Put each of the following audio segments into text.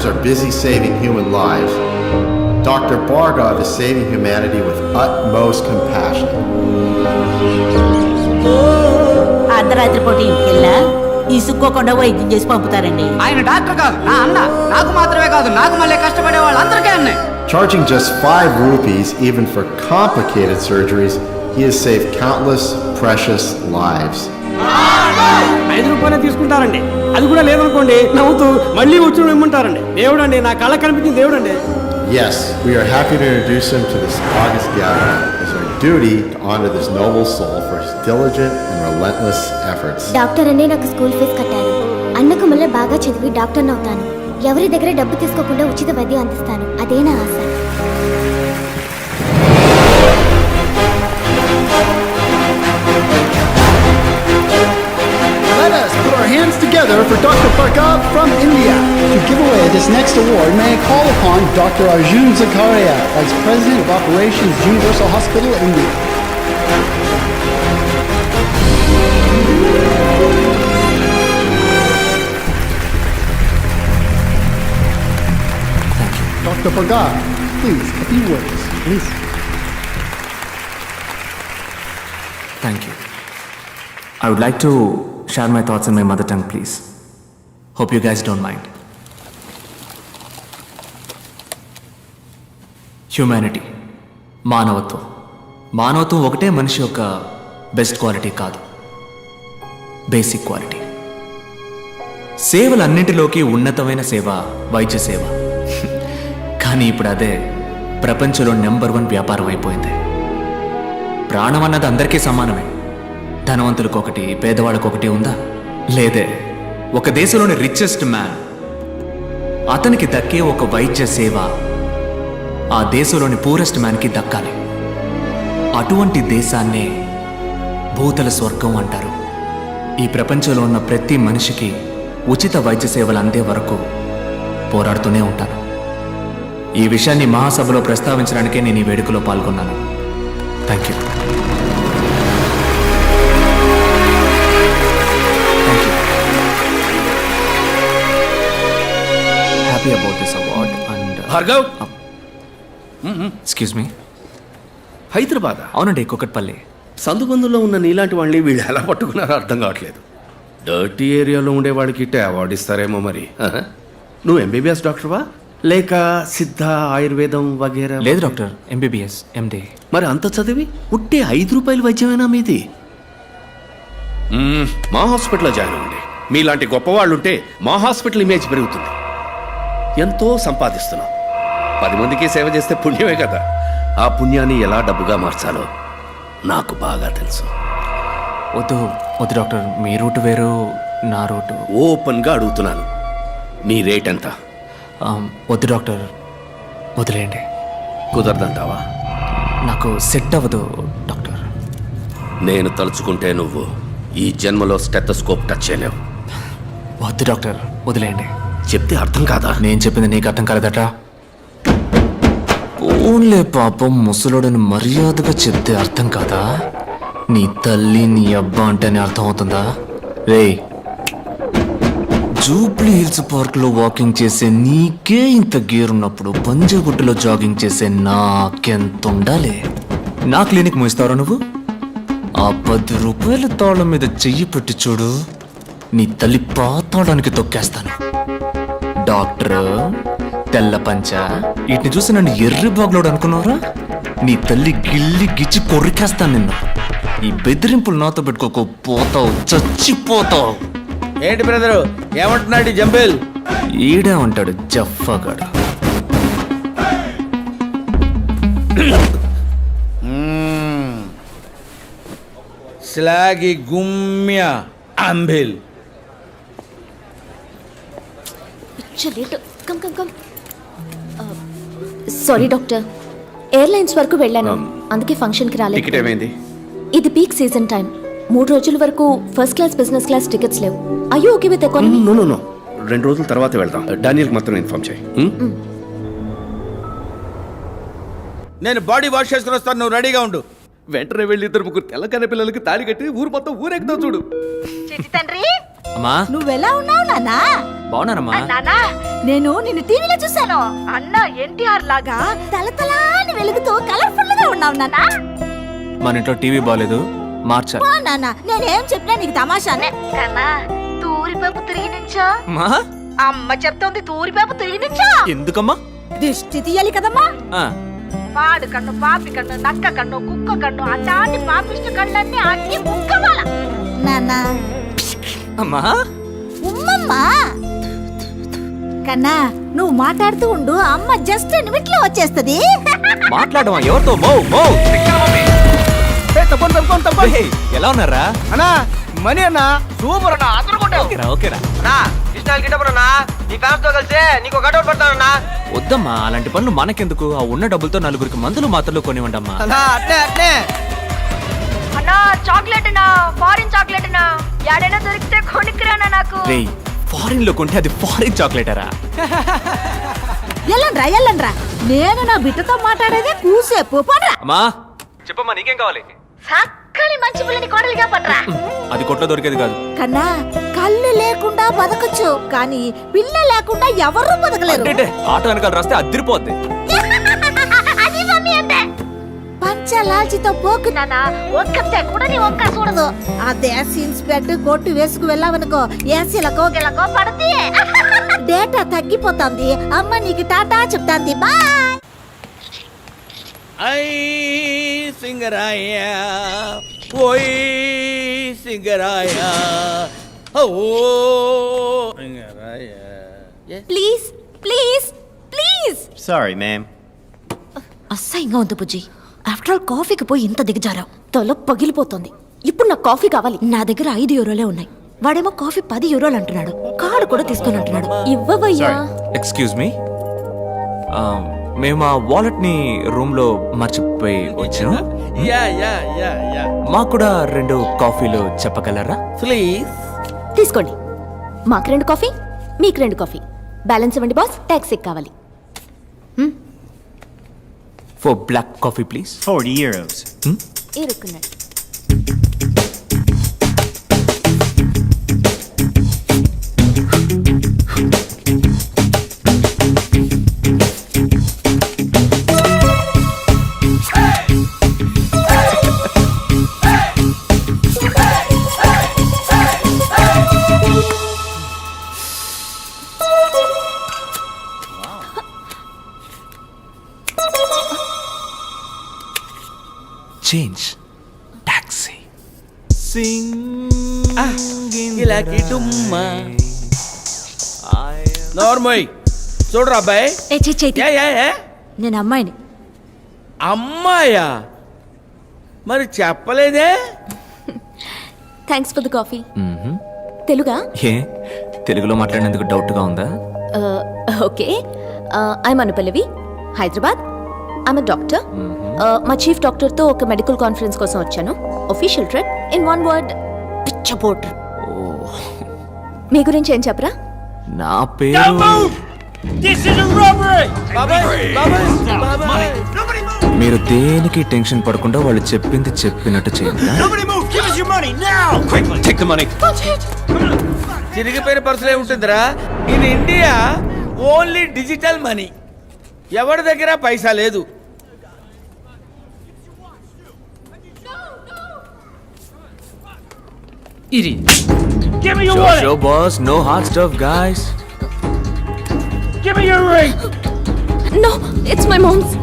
doctors are busy saving human lives, Dr. Bhargav is saving humanity with utmost compassion. అర్ధరాత్రి పూట ఇంటికెళ్ళా ఇసుక్కోకుండా వైద్యం చేసి పంపుతారండి. ఆయన డాక్టర్ కాదు, నా అన్న. నాకు మాత్రమే కాదు, నాకు మళ్ళీ కష్టపడే వాళ్ళందరికీ అన్నే. Charging just 5 rupees even for complicated surgeries, he has saved countless precious lives. 5 రూపాయలే తీసుకుంటారండి. అది కూడా లేదనుకోండి నవ్వుతూ మళ్ళీ వచ్చి ఇమ్మంటారండి. దేవుడండి, నా కళ్ళ కనిపించింది దేవుడండి. Yes, we are happy to introduce him to this august gathering. It's our duty to honor this noble soul for his diligent and relentless efforts. Doctor అనే నాకు స్కూల్ ఫీజు కట్టారు. అన్నకు మళ్ళీ బాగా చదివి డాక్టర్ని అవుతాను. ఎవరి దగ్గర డబ్బు తీసుకోకుండా ఉచిత వైద్యం అందిస్తాను. అదే నా ఆశ. Let us put our hands together for Dr. Bhargav from India. To give away this next award, may I call upon Dr. Arjun Zakaria, Vice President of Operations, Universal Hospital, India. Dr. Bhargav, please, a few words, please. Thank you. I would like to share my thoughts in my mother tongue, please. Hope you guys don't mind. Humanity, మానవత్వం. మానవత్వం ఒకటే మనిషి యొక్క best quality కాదు, basic quality. సేవలన్నింటిలోకి ఉన్నతమైన సేవ వైద్య సేవ. కానీ ఇప్పుడు అదే ప్రపంచంలో నెంబర్ 1 వ్యాపారం అయిపోయింది. ప్రాణం అన్నది అందరికీ సమానమే. ధనవంతులకు ఒకటి, పేదవాళ్ళకు ఒకటి ఉందా? లేదే. ఒక దేశంలోని రిచెస్ట్ మ్యాన్, అతనికి దక్కే ఒక వైద్య సేవ ఆ దేశంలోని పూరెస్ట్ మ్యాన్కి దక్కాలి. అటువంటి దేశాన్నే భూతల స్వర్గం అంటారు. ఈ ప్రపంచంలో ఉన్న ప్రతి మనిషికి ఉచిత వైద్య సేవలు అందే వరకు పోరాడుతూనే ఉంటాను. ఈ విషయాన్ని మహాసభలో ప్రస్తావించడానికే నేను ఈ వేడుకలో పాల్గొన్నాను. Thank you. Happy about this award and Bhargav, excuse me. Hyderabad? అవునండి, కుకట్పల్లి. సందుబందులో ఉన్న నీలాంటి వాళ్ళని వీళ్ళు ఎలా పట్టుకున్నారో అర్థం కావట్లేదు. డర్టీ ఏరియాలో ఉండేవాడికి ఇట్టే అవార్డు ఇస్తారేమో మరి. నువ్వు ఎంబీబీఎస్ డాక్టర్వా లేక సిద్ధ ఆయుర్వేదం వగేరా? లేదు డాక్టర్, ఎంబీబీఎస్ ఎండి. మరి అంత చదివి ఉట్టే 5 రూపాయల వైద్యమేనా మీది? మా హాస్పిటల్లో జాయిన్ అవ్వండి. మీలాంటి గొప్పవాళ్ళు ఉంటే మా హాస్పిటల్ ఇమేజ్ పెరుగుతుంది. ఎంతో సంపాదిస్తున్నాం. 10 మందికి సేవ చేస్తే పుణ్యమే కదా. ఆ పుణ్యాన్ని ఎలా డబ్బుగా మార్చాలో నాకు బాగా తెలుసు. వద్దు వద్దు డాక్టర్, మీ రూట్ వేరు, నా రూటు. ఓపెన్గా అడుగుతున్నాను, మీ రేట్ ఎంత? వద్దు డాక్టర్, వదిలేయండి. కుదరదంటావా? నాకు సెట్ అవ్వదు డాక్టర్. నేను తలుచుకుంటే నువ్వు ఈ జన్మలో స్టెథోస్కోప్ టచ్ చేయలేవు. వద్దు డాక్టర్, వదిలేయండి. చెప్తే అర్థం కాదా? నేను చెప్పింది నీకు అర్థం కాలేదట. ఓన్లే పాపం, ముసలోడని మర్యాదగా చెప్తే అర్థం కాదా? నీ తల్లి నీ అబ్బా అంటేనే అర్థం అవుతుందా? రే, జూబ్లీ హిల్స్ పార్క్ లో వాకింగ్ చేసే నీకే ఇంత గేరున్నప్పుడు పంజాగుట్టలో జాగింగ్ చేసే నాకెంత ఉండాలి? నా క్లినిక్ మోయిస్తావరా నువ్వు? ఆ 10 రూపాయల తాళం మీద చెయ్యి పెట్టి చూడు, నీ తల్లి పాతాడానికి తొక్కేస్తాను. డాక్టర్, తెల్ల పంచ, వీటిని చూసి నన్ను ఎర్రి బాగులోడు అనుకున్నారా? నీ తల్లి గిల్లి గిచ్చి కొరికేస్తాను నిన్ను. ఈ బెదిరింపులు నాతో పెట్టుకోకు, పోతావు, చచ్చిపోతావు. ఏంటి బ్రదరు, ఏమంటున్నాడు జంబేల్? ఈడే ఉంటాడు జఫ్ఫాగాడు. స్లాగి గుమ్య అంబిల్. సారీ డాక్టర్, ఎయిర్లైన్స్ వరకు వెళ్ళాను, అందుకే ఫంక్షన్కి రాలేదు. టికెట్ ఏమైంది? ఇది పీక్ సీజన్ టైం. 3 రోజుల వరకు first class, business class tickets లేవు. అయ్యో ఓకే విత్ ఎకానమీ? నో, 2 రోజుల తర్వాత వెళ్దాం. డానియల్కి మాత్రం ఇన్ఫార్మ్ చేయి. నేను బాడీ వాష్ చేసుకుని వస్తాను, నువ్వు రెడీగా ఉండు. వెంటనే వెళ్ళి ఇద్దరు ముగ్గురు తెల్లకన్న పిల్లలకి తాళి కట్టి ఊరు మొత్తం ఊరెక్కుతావు చూడు. చిట్టి తండ్రి అమ్మా నువ్వెలా ఉన్నావు నాన్నా? బాగున్నానమ్మా. నానా నేను నిన్ను టీవీలో చూశాను. అన్న ఎన్టీఆర్ లాగా తలతలాని వెలుగుతూ కలర్ఫుల్ గా ఉన్నావు నాన్నా. మన ఇంట్లో టీవీ బాగాలేదు, మార్చాలి. నాన్న నేనేం చెప్పినా నీకు తమాషానే కన్నా. తూరిపేపు తిరిగి నుంచో అమ్మా, అమ్మ చెప్తోంది. తూరిపేపు తిరిగి నుంచో ఎందుకమ్మా? దిష్టి తీయాలి కదమ్మా. ఆ, పాడు కన్ను, పాపి కన్ను, నక్క కన్ను, కుక్క కన్ను, అట్లాంటి పాపిష్టి కళ్ళన్నీ అన్ని ముక్కవాల. నాన్న అమ్మా ఉమ్మమ్మా కన్నా నువ్వు మాట్లాడుతూ ఉండు. అమ్మ జస్ట్ నిమిట్లో వచ్చేస్తది. మాట్లాడమా? ఎవరితో? ఏయ్, ఎలా ఉన్నారా? అన్నా మనీ అన్న సూపర్ అన్న అదరగొట్టావు. ఓకేరా ఓకేరా. అన్నా కృష్ణాలు గిట్టపరన్నా నీ ఫ్యాన్స్ తో కలిసి నీకు ఒక అడవులు పడతానన్నా. వద్దమ్మా, అలాంటి పనులు మనకెందుకు? ఆ ఉన్న డబ్బులతో నలుగురికి మందులు మాత్రలు కొనివ్వండమ్మా. అన్నా అట్నే అట్నే. అన్నా చాక్లెట్ నా ఫారిన్ చాక్లెట్ నా యాడైనా దొరికితే కొనుక్కురానా నాకు. రేయ్, ఫారిన్ లో కొంటే అది ఫారిన్ చాక్లెటరా? ఎల్లండ్రా నేను నా బిడ్డతో మాట్లాడేదే కూసేపు పడరా. అమ్మా చెప్పమ్మా, నీకేం కావాలి? సక్కని మంచి పిల్లని కోడలిగా పడరా. అది కొట్లో దొరికేది కాదు. కన్నా కళ్ళు లేకుండా బతకచ్చు, కానీ పిల్ల లేకుండా ఎవరు బతకలేరు. అంటే ఆటో వెనకాల రాస్తే అదిరిపోద్ది. అది మమ్మీ అంటే పంచలాల్చితో పోకు నాన్న. ఒక్కతే కూడా నీ ఒక్క చూడదు. అదే సీన్స్ బెడ్ కొట్టు వేసుకు వెళ్ళావనుకో ఏసీలకో గిలకో పడతి. డేటా తగ్గిపోతుంది. అమ్మ నీకు టాటా చెప్తాంది. బాయ్. ఐ సింగరాయ ఓయ్ సింగరాయ ఓ Singaraya. Please please please. Sorry, ma'am. అసహ్యంగా ఉంది బుజ్జి. ఆఫ్టర్ ఆల్ కాఫీకి పోయి ఇంత దిగజారావు. తల పగిలిపోతుంది. ఇప్పుడు నాకు కాఫీ కావాలి. నా దగ్గర 5 యూరోలే ఉన్నాయి. వాడేమో కాఫీ 10 యూరోలు అంటున్నాడు. కార్డు కూడా తీసుకొని అంటున్నాడు. ఇవ్వవయ్యా. ఎక్స్క్యూజ్ మీ, మేము ఆ వాలెట్ ని రూమ్ లో మర్చిపోయి వచ్చాం. యా యా యా యా మాకు కూడా 2 కాఫీలు చెప్పగలరా? ప్లీజ్. తీసుకోండి. మాకు 2 కాఫీ, మీకు 2 కాఫీ. బ్యాలెన్స్ ఇవ్వండి బాస్. ట్యాక్సీ కావాలి. For black coffee please. 40 euros. ఇరుక్కున్నాడు. Change taxi. ఇలాకి డుమ్మా నోర్మోయ్ చూడరా అబ్బాయి. యా యా యా నేను అమ్మాయిని. అమ్మాయా? మరి చెప్పలేదే. Thanks for the coffee. తెలుగా? ఏ తెలుగులో మాట్లాడినందుకు డౌట్ గా ఉందా? Okay. I'm Anupallavi, Hyderabad. I'm a doctor. మా చీఫ్ డాక్టర్తో ఒక మెడికల్ కాన్ఫరెన్స్ కోసం వచ్చాను. Official trip. In one word, పిచ్చపోట్. మీ గురించి ఏం చెప్పరా? నా పేరు మీరు దేనికి టెన్షన్ పడకుండా వాళ్ళు చెప్పింది చెప్పినట్టు చేయండి. చిరిగిపోయిన పర్సులే ఉంటుందిరా. In India only digital money. ఎవరి దగ్గర పైసా లేదు. Show boss, no hard stuff guys. No, it's my mom's.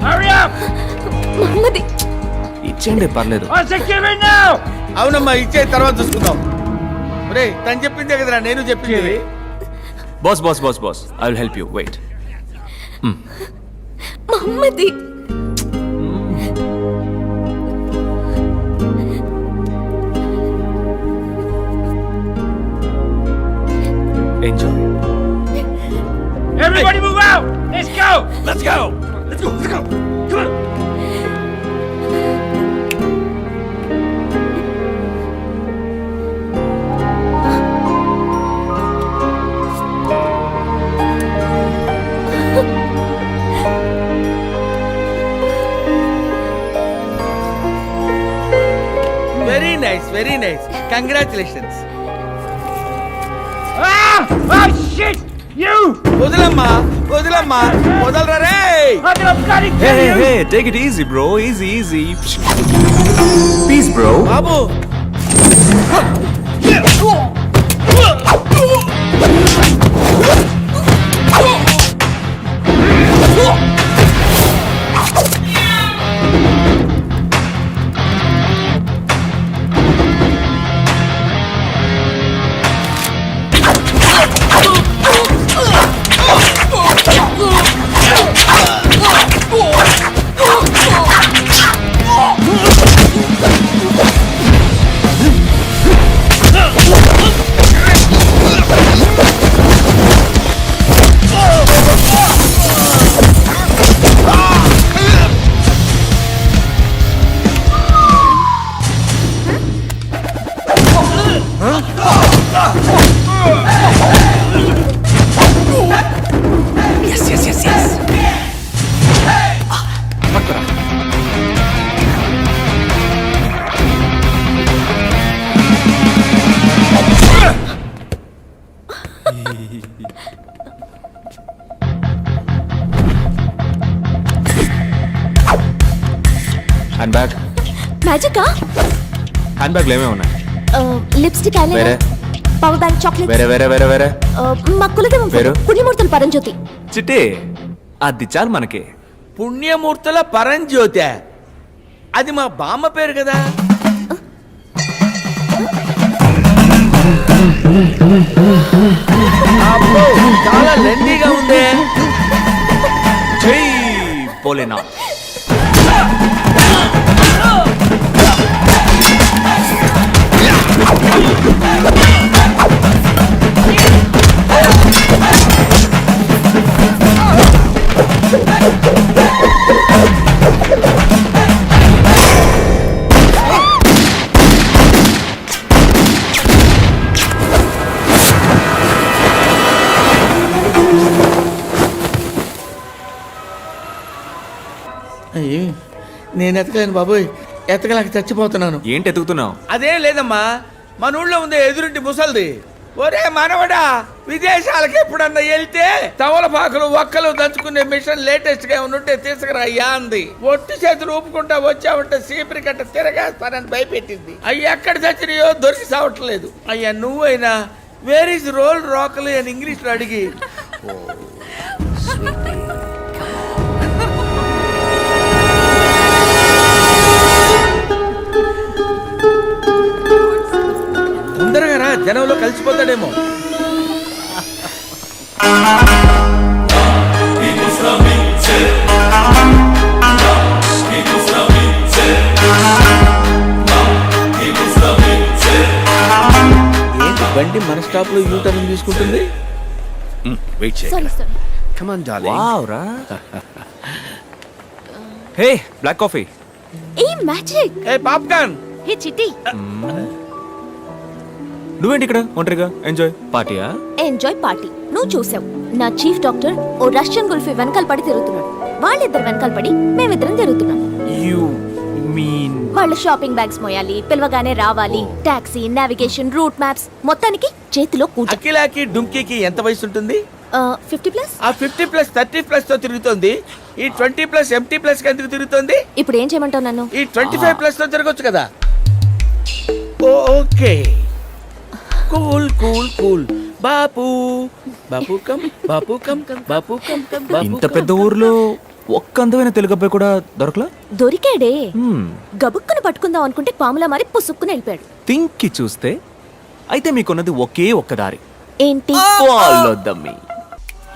మమ్మది. ఇచ్చేయండి పర్లేదు. అవునమ్మా ఇచ్చే తర్వాత చూసుకుందాం. రే తను చెప్పిందే కదరా నేను చెప్పింది. Boss boss boss boss, I will help you. Wait. మమ్మది. Enjoy. Everybody move out! Let's go! Let's go! Let's go! Let's go! Come on! Very nice, congratulations. వదలమ్మా వదలమ్మా వదలరా రే. Hey, take it easy, bro. Easy. Peace, bro. బాబు Yes. Hand bag మ్యాజికా? Hand బ్యాగ్లు ఏమేమి ఉన్నాయి? లిప్స్టిక్, వేరే? Eyeliner, power bank, chocolate. వేరే మా కులదేవం పేరు? పుణ్యమూర్తుల పరంజ్యోతి. చిట్టి అది చాలు మనకి. పుణ్యమూర్తుల పరంజ్యోతి, అది మా బామ్మ పేరు కదా. అబ్బో, చాలా లెండీగా ఉంది. జై భోలేనాథ్. అయ్యి నేను ఎతకలేను బాబోయ్, ఎతకలేక చచ్చిపోతున్నాను. ఏంటి ఎతుకుతున్నావు? అదేం లేదమ్మా, మన ఊళ్ళో ఉంది ఎదురింటి ముసల్ది. ఒరే మనవడా, విదేశాలకు ఎప్పుడన్నా వెళ్తే తవలపాకులు ఒక్కలు దంచుకునే మిషన్ లేటెస్ట్ గా ఉంటే తీసుకురా అయ్యా అంది. ఒట్టి చేతులు ఊపుకుంటా వచ్చావంటే సీపరి కట్ట తిరగేస్తానని భయపెట్టింది. అయ్యి ఎక్కడ చచ్చినాయో దొరికి సావట్లేదు. అయ్యా నువ్వైనా వేర్ ఇస్ రోల్ రాకలి అని ఇంగ్లీష్ లో అడిగి తొందరగా రా, జనంలో కలిసిపోతాడేమో. ఏంటి బండి మన స్టాప్ లో యూటర్న్ తీసుకుంటుంది? వెయిట్ చేయి. Sorry. Come on darling. Wow రా. Hey black coffee. ఏ మ్యాజిక్. ఏ పాప్కార్న్. హే చిట్టి. నువ్వేంటి ఇక్కడ ఒంటరిగా? ఎంజాయ్ పార్టీయా? ఎంజాయ్ పార్టీ నువ్వు చూసావు. నా చీఫ్ డాక్టర్ ఓ రష్యన్ గుల్ఫీ వెనకాల పడి తిరుగుతున్నాడు. వాళ్ళిద్దరు వెనకాల పడి మేమిద్దరం తిరుగుతున్నాం. యు మీన్ వాళ్ళ షాపింగ్ బ్యాగ్స్ మోయాలి, పిలవగానే రావాలి, టాక్సీ, నావిగేషన్, రూట్ మ్యాప్స్, మొత్తానికి చేతిలో కూట. అఖిలాకి డుంకీకి ఎంత వయసు ఉంటుంది? 50+. ఆ 50+, 30+ తో తిరుగుతోంది. ఈ 20+ MT+ ఎందుకు తిరుగుతోంది? ఇప్పుడు ఏం చేయమంటావు నన్ను? ఈ 25+ తో తిరగొచ్చు కదా. Okay, cool cool cool. Bapu Bapu come, Bapu come, Bapu come, Bapu ఇంత పెద్ద ఊర్లో ఒక్క అందమైన తెలుగు అబ్బాయి కూడా దొరకలా? దొరికాడే. గబుక్కును పట్టుకుందాం అనుకుంటే పాములా మారి పుసుక్కుని వెళ్ళిపోయాడు. తింకి చూస్తే అయితే మీకున్నది ఒకే ఒక్క దారి. ఏంటి? Follow the me.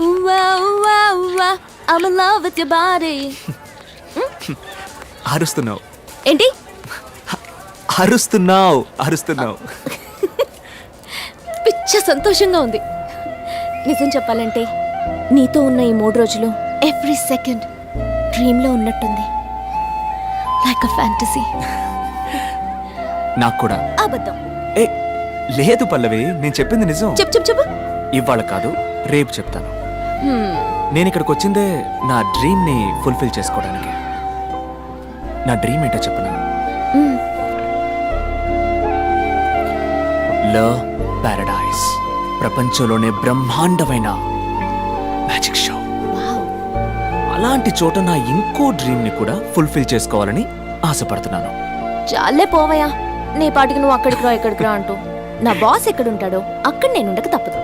ఉవ్వా, ఉవ్వా, ఉవ్వా, I'm in love with your body. అరుస్తున్నావు ఏంటి? అరుస్తున్నావు. పిచ్చ సంతోషంగా ఉంది. నిజం చెప్పాలంటే నీతో ఉన్న ఈ 3 రోజులు ఎవ్రీ సెకండ్ డ్రీమ్ లో ఉన్నట్టుంది. Like a fantasy. నాకు కూడా. అబద్ధం. ఏ లేదు పల్లవి, నేను చెప్పింది నిజం. చెప్పు. ఇవాళ కాదు, రేపు చెప్తాను. నేను ఇక్కడికి వచ్చిందే నా డ్రీమ్ ని ఫుల్ఫిల్ చేసుకోవడానికి. నా డ్రీమ్ ఏంటో చెప్పనా? కలర్ పారడైజ్, ప్రపంచంలోనే బ్రహ్మాండమైన మ్యాజిక్ షో. అలాంటి చోట నా ఇంకో డ్రీమ్ని కూడా ఫుల్ఫిల్ చేసుకోవాలని ఆశపడుతున్నాను. చాలే పోవయ్యా, నీ పాటికి నువ్వు అక్కడికి రా ఇక్కడికి రా అంటూ. నా బాస్ ఎక్కడుంటాడో అక్కడ నేను ఉండక తప్పదు.